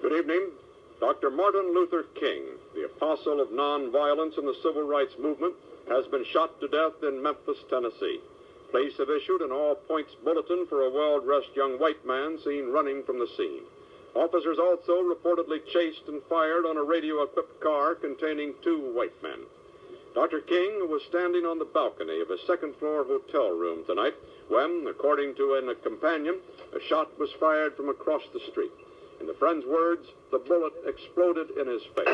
Good evening. Dr. Martin Luther King, the apostle of nonviolence in the civil rights movement, has been shot to death in Memphis, Tennessee. Police have issued an all-points bulletin for a well-dressed young white man seen running from the scene. Officers also reportedly chased and fired on a radio-equipped car containing 2 white men. Dr. King was standing on the balcony of a second-floor hotel room tonight when, according to a companion, a shot was fired from across the street. In the friend's words, the bullet exploded in his face.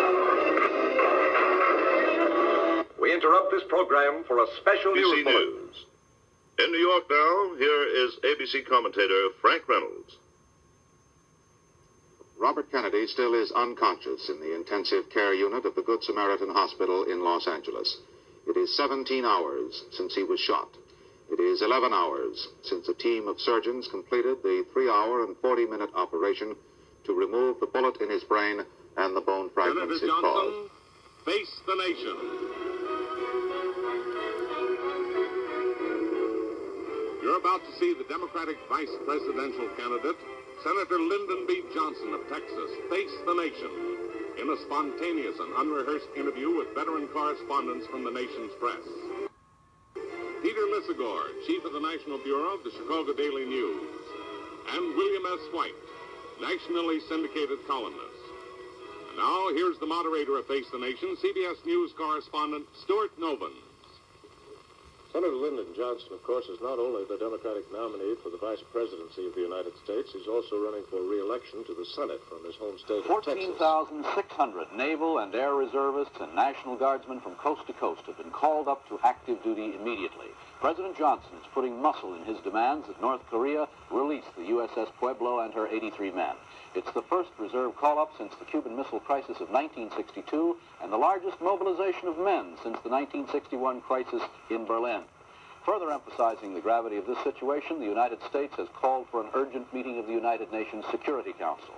We interrupt this program for a special ABC News. In New York now, here is ABC commentator Frank Reynolds. Robert Kennedy still is unconscious in the intensive care unit of the Good Samaritan Hospital in Los Angeles. It is 17 hours since he was shot. It is 11 hours since a team of surgeons completed the 3-hour and 40-minute operation to remove the bullet in his brain and the bone fragments it caused. Face the nation. You're about to see the Democratic vice presidential candidate, Senator Lyndon B. Johnson of Texas, face the nation in a spontaneous and unrehearsed interview with veteran correspondents from the nation's press. Peter Lissagore, chief of the National Bureau of the Chicago Daily News, and William S. White, nationally syndicated columnist. And now, here's the moderator of Face the Nation, CBS News correspondent Stuart Novins. Senator Lyndon Johnson, of course, is not only the Democratic nominee for the vice presidency of the United States, he's also running for re-election to the Senate from his home state of Texas. 14,600 naval and air reservists and National Guardsmen from coast to coast have been called up to active duty immediately. President Johnson is putting muscle in his demands that North Korea release the USS Pueblo and her 83 men. It's the first reserve call-up since the Cuban Missile Crisis of 1962 and the largest mobilization of men since the 1961 crisis in Berlin. Further emphasizing the gravity of this situation, the United States has called for an urgent meeting of the United Nations Security Council.